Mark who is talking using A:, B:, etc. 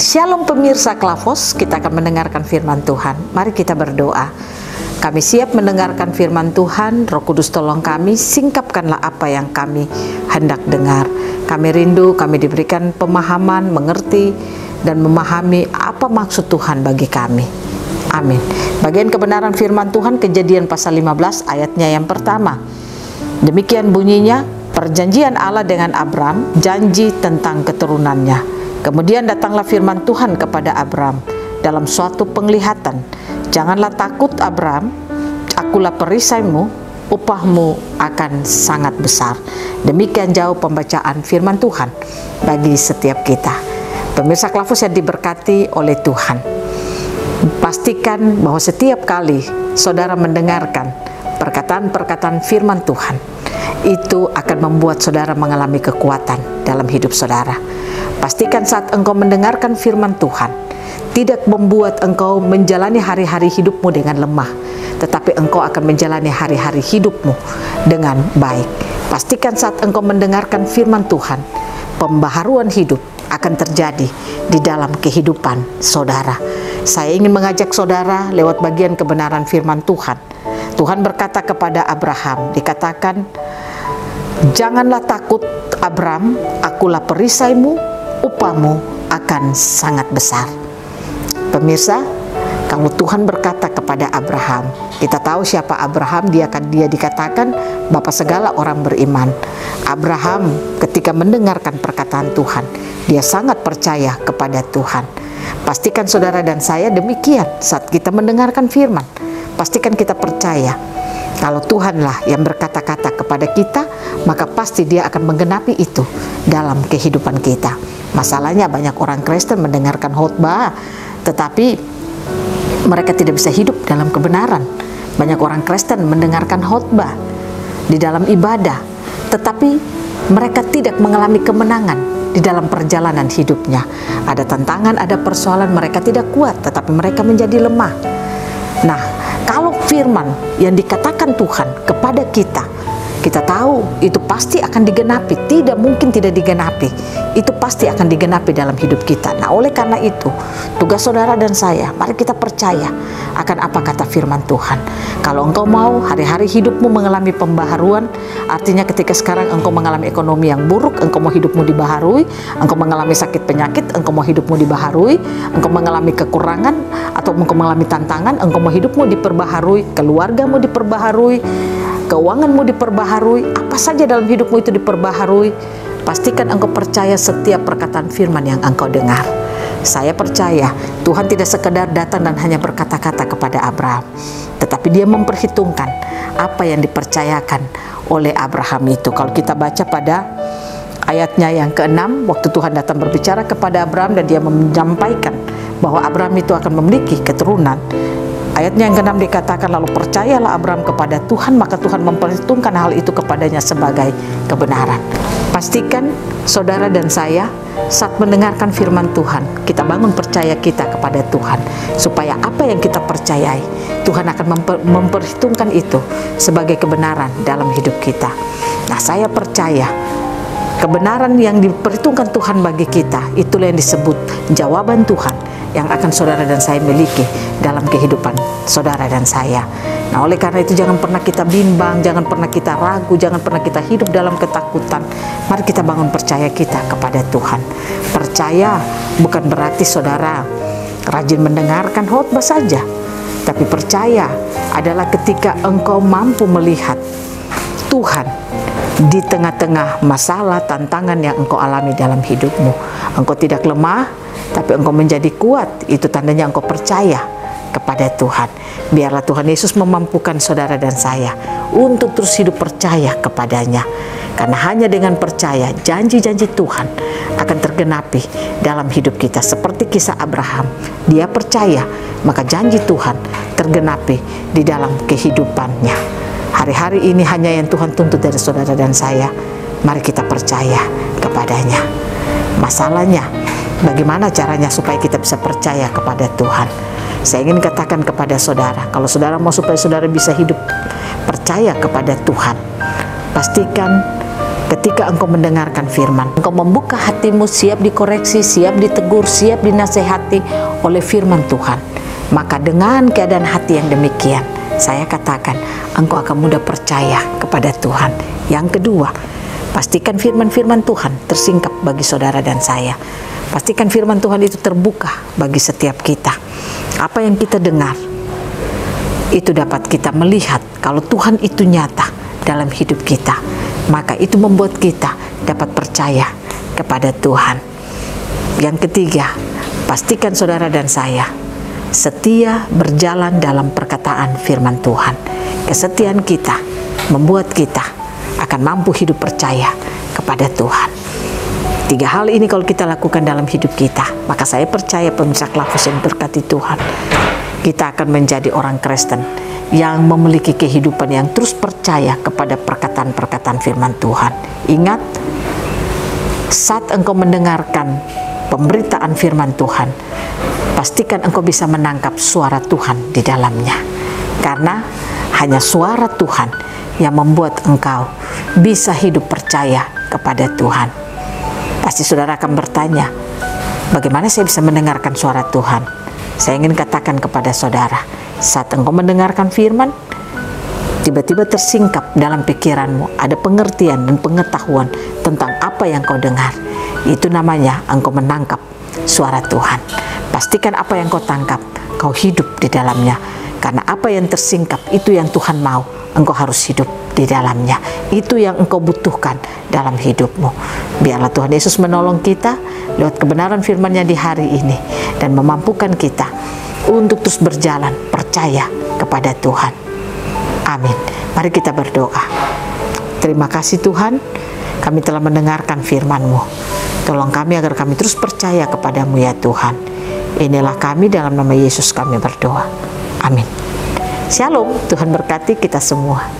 A: Shalom pemirsa Klavos, kita akan mendengarkan firman Tuhan. Mari kita berdoa. Kami siap mendengarkan firman Tuhan. Roh Kudus tolong kami, singkapkanlah apa yang kami hendak dengar. Kami rindu, kami diberikan pemahaman, mengerti, dan memahami apa maksud Tuhan bagi kami. Amin. Bagian kebenaran firman Tuhan, Kejadian pasal 15 ayatnya yang pertama. Demikian bunyinya, perjanjian Allah dengan Abram, janji tentang keturunannya. Kemudian datanglah firman Tuhan kepada Abram dalam suatu penglihatan. Janganlah takut Abram, akulah perisaimu, upahmu akan sangat besar. Demikian jauh pembacaan firman Tuhan bagi setiap kita. Pemirsa Klavos yang diberkati oleh Tuhan, pastikan bahwa setiap kali saudara mendengarkan perkataan-perkataan firman Tuhan, itu akan membuat saudara mengalami kekuatan dalam hidup saudara. Pastikan saat engkau mendengarkan firman Tuhan, tidak membuat engkau menjalani hari-hari hidupmu dengan lemah, tetapi engkau akan menjalani hari-hari hidupmu dengan baik. Pastikan saat engkau mendengarkan firman Tuhan, pembaharuan hidup akan terjadi di dalam kehidupan saudara. Saya ingin mengajak saudara lewat bagian kebenaran firman Tuhan. Tuhan berkata kepada Abraham, dikatakan, janganlah takut Abram, akulah perisaimu, upahmu akan sangat besar. Pemirsa, kalau Tuhan berkata kepada Abraham, kita tahu siapa Abraham, dia dikatakan bapa segala orang beriman. Abraham ketika mendengarkan perkataan Tuhan, dia sangat percaya kepada Tuhan. Pastikan saudara dan saya demikian saat kita mendengarkan firman. Pastikan kita percaya kalau Tuhanlah yang berkata-kata kepada kita, maka pasti Dia akan menggenapi itu dalam kehidupan kita. Masalahnya banyak orang Kristen mendengarkan khotbah, tetapi mereka tidak bisa hidup dalam kebenaran. Banyak orang Kristen mendengarkan khotbah di dalam ibadah, tetapi mereka tidak mengalami kemenangan di dalam perjalanan hidupnya. Ada tantangan, ada persoalan, mereka tidak kuat, tetapi mereka menjadi lemah. Nah, kalau firman yang dikatakan Tuhan kepada kita, kita tahu itu pasti akan digenapi, tidak mungkin tidak digenapi. Itu pasti akan digenapi dalam hidup kita. Nah, oleh karena itu, tugas saudara dan saya, mari kita percaya akan apa kata firman Tuhan. Kalau engkau mau hari-hari hidupmu mengalami pembaharuan, artinya ketika sekarang engkau mengalami ekonomi yang buruk, engkau mau hidupmu dibaharui, engkau mengalami sakit penyakit, engkau mau hidupmu dibaharui, engkau mengalami kekurangan atau engkau mengalami tantangan, engkau mau hidupmu diperbaharui, keluargamu diperbaharui, keuanganmu diperbaharui, apa saja dalam hidupmu itu diperbaharui. Pastikan engkau percaya setiap perkataan firman yang engkau dengar. Saya percaya Tuhan tidak sekedar datang dan hanya berkata-kata kepada Abraham, tetapi Dia memperhitungkan apa yang dipercayakan oleh Abraham itu. Kalau kita baca pada ayatnya yang ke-6, waktu Tuhan datang berbicara kepada Abraham dan Dia menyampaikan bahwa Abraham itu akan memiliki keturunan. Ayatnya yang ke-6 dikatakan, lalu percayalah Abram kepada Tuhan, maka Tuhan memperhitungkan hal itu kepadanya sebagai kebenaran. Pastikan saudara dan saya saat mendengarkan firman Tuhan, kita bangun percaya kita kepada Tuhan, supaya apa yang kita percayai, Tuhan akan memperhitungkan itu sebagai kebenaran dalam hidup kita. Nah, saya percaya kebenaran yang diperhitungkan Tuhan bagi kita, itulah yang disebut jawaban Tuhan yang akan saudara dan saya miliki dalam kehidupan saudara dan saya. Nah, oleh karena itu jangan pernah kita bimbang, jangan pernah kita ragu, jangan pernah kita hidup dalam ketakutan. Mari kita bangun percaya kita kepada Tuhan. Percaya bukan berarti saudara rajin mendengarkan khotbah saja, tapi percaya adalah ketika engkau mampu melihat Tuhan di tengah-tengah masalah, tantangan yang engkau alami dalam hidupmu. Engkau tidak lemah, tapi engkau menjadi kuat. Itu tandanya engkau percaya kepada Tuhan. Biarlah Tuhan Yesus memampukan saudara dan saya untuk terus hidup percaya kepadanya. Karena hanya dengan percaya, janji-janji Tuhan akan tergenapi dalam hidup kita. Seperti kisah Abraham, dia percaya, maka janji Tuhan tergenapi di dalam kehidupannya. Hari-hari ini hanya yang Tuhan tuntut dari saudara dan saya, mari kita percaya kepadanya. Masalahnya, bagaimana caranya supaya kita bisa percaya kepada Tuhan? Saya ingin katakan kepada saudara, kalau saudara mau supaya saudara bisa hidup percaya kepada Tuhan, pastikan Ketika engkau mendengarkan firman, engkau membuka hatimu, siap dikoreksi, siap ditegur, siap dinasehati oleh firman Tuhan. Maka dengan keadaan hati yang demikian, saya katakan engkau akan mudah percaya kepada Tuhan. Yang kedua, pastikan firman-firman Tuhan tersingkap bagi saudara dan saya. Pastikan firman Tuhan itu terbuka bagi setiap kita. Apa yang kita dengar, itu dapat kita melihat kalau Tuhan itu nyata dalam hidup kita. Maka itu membuat kita dapat percaya kepada Tuhan. Yang ketiga, pastikan saudara dan saya setia berjalan dalam perkataan firman Tuhan. Kesetiaan kita membuat kita akan mampu hidup percaya kepada Tuhan. 3 hal ini kalau kita lakukan dalam hidup kita, maka saya percaya pemirsa Klafus yang berkati Tuhan, kita akan menjadi orang Kristen yang memiliki kehidupan yang terus percaya kepada perkataan-perkataan firman Tuhan. Ingat, saat engkau mendengarkan pemberitaan firman Tuhan, pastikan engkau bisa menangkap suara Tuhan di dalamnya. Karena hanya suara Tuhan yang membuat engkau bisa hidup percaya kepada Tuhan. Pasti saudara akan bertanya, bagaimana saya bisa mendengarkan suara Tuhan? Saya ingin katakan kepada saudara, saat engkau mendengarkan firman, tiba-tiba tersingkap dalam pikiranmu, ada pengertian dan pengetahuan tentang apa yang kau dengar. Itu namanya engkau menangkap suara Tuhan. Pastikan apa yang kau tangkap, kau hidup di dalamnya. Karena apa yang tersingkap, itu yang Tuhan mau, engkau harus hidup di dalamnya. Itu yang engkau butuhkan dalam hidupmu. Biarlah Tuhan Yesus menolong kita lewat kebenaran firman-Nya di hari ini, dan memampukan kita untuk terus berjalan percaya kepada Tuhan. Amin. Mari kita berdoa. Terima kasih Tuhan, kami telah mendengarkan firman-Mu. Tolong kami agar kami terus percaya kepadamu ya Tuhan. Inilah kami, dalam nama Yesus kami berdoa. Amin. Shalom, Tuhan berkati kita semua.